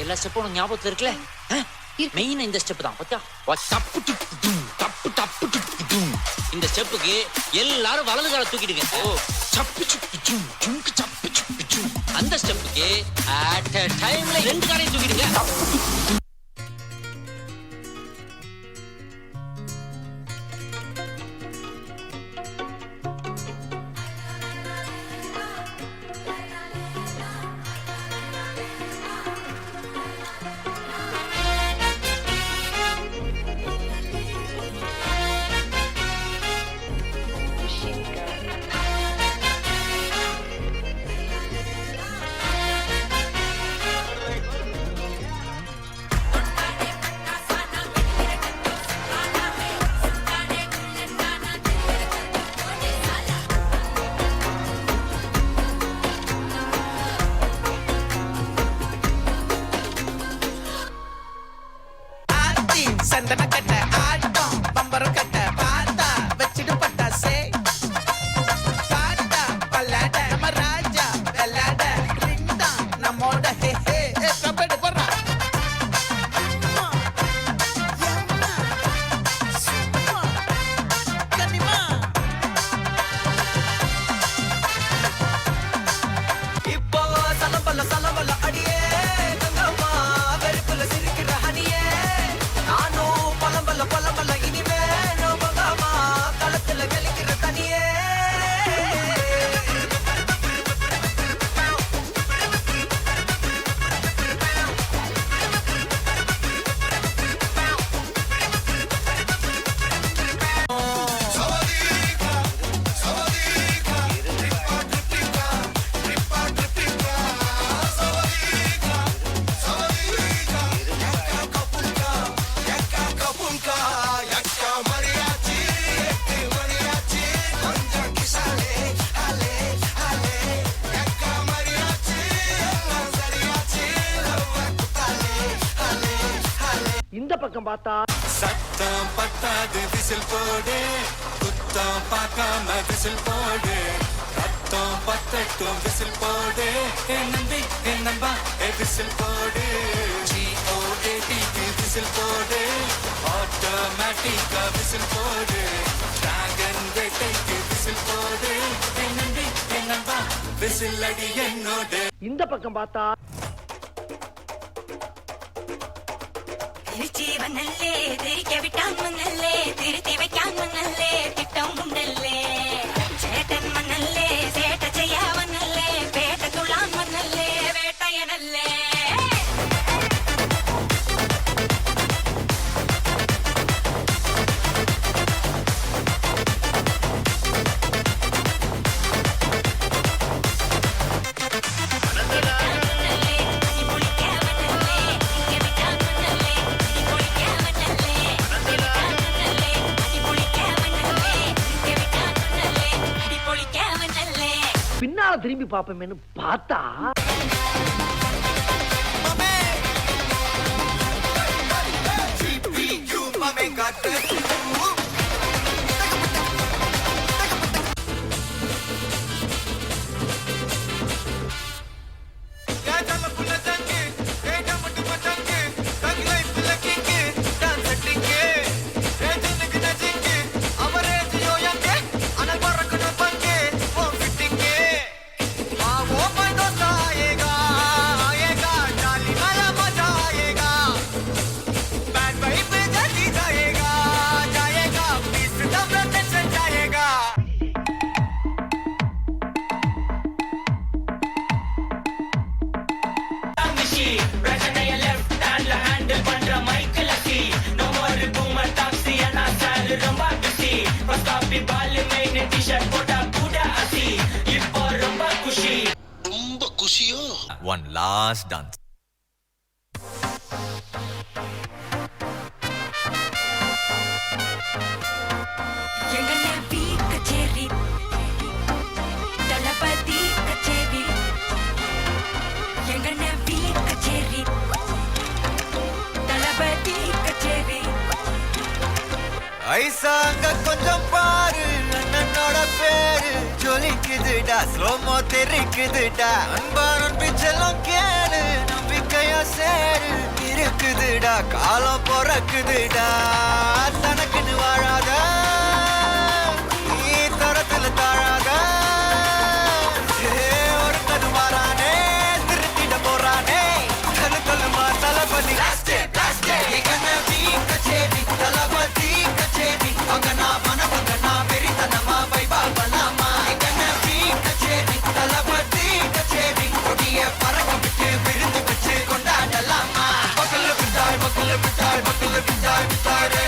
எல்லா ஸ்டெப்பும் உனக்கு ஞாபகத்துல இருக்குல்ல? மெயின் இந்த ஸ்டெப் தான். பத்தியா? டப்பு டப்பு டப்பு டப்பு டப்பு. இந்த ஸ்டெப்புக்கு எல்லாரும் வலது கால தூக்கிடுங்க. ஓ சப்பு சுப்பு ஜும் ஜும்க்கு சப்பு சுப்பு ஜும். அந்த ஸ்டெப்புக்கு அட் a டைம்ல ரெண்டு காலையும் தூக்கிடுங்க. சந்தன கட்ட ஆட்டம் பம்பரம் கட்ட பார்த்தா வச்சிட்டு பட்டாசே காட்டா பல்லாட நம்ம ராஜா வெள்ளாட ரிங்டா நம்மோட ஹே ஹே கபடி போறா கனிமா இப்போ சலபல அடியே கங்கம்மா வெறுப்புல சிரிக்கிற ஹனியே பலம்பல இனிமே நோபகாமா களத்துல கலிக்கிற தனியே இந்த பக்கம் பார்த்தா சத்தம் பத்தாது விசில் போடு குத்தம் பார்க்காம விசில் போடு ரத்தம் பத்தட்டும் விசில் போடு நம்பி நம்பா விசில் போடு GOATக்கு விசில் போடு ஆட்டோமேட்டிக்கா விசில் போடு டிராகன் வேட்டைக்கு விசில் போடு நம்பி நம்பா விசில் அடி என்னோடு இந்த பக்கம் பார்த்தா திருச்சிவனல்லே திரிக்க விட்டான் மன்னல்லே திருத்தி வைக்கான் மன்னல்லே திட்டம் உண்டல்லே சேட்டன் மன்னல்லே சேட்ட செய்யாவனல்லே பேட்ட துளான் மன்னல்லே வேட்டையனல்லே பின்னால திரும்பி பாப்போமேனு பார்த்தா One last dance. கச்சேரி பைசாங்க கொஞ்சம் பாரு அண்ணனோட பேரு ஜொலிக்குதுடா ஸ்லோமோ தெரிக்குதுடா அன்பா நம்பிச்செல்லாம் கேளு நம்பிக்கையா சேரு இருக்குதுடா காலம் பிறக்குதுடா தனக்குன்னு வாழாத நீ தரத்துல தாழாத ஒருத்தது மாறானே திருத்திட போறானே தனு சொல்லுமா தளபதி கச்சேரி தளபதி கச்சேரி அங்கனா மனபங்கனா வெறித்தனமா வைபாபலாமா கச்சேரி தளபதி கச்சேரி கொடிய பறக்க விட்டு விருந்து வச்சு கொண்டாடலாமா பக்கல விட்டாய் பக்கல விட்டாய் பக்கல விட்டாய் விட்டாரே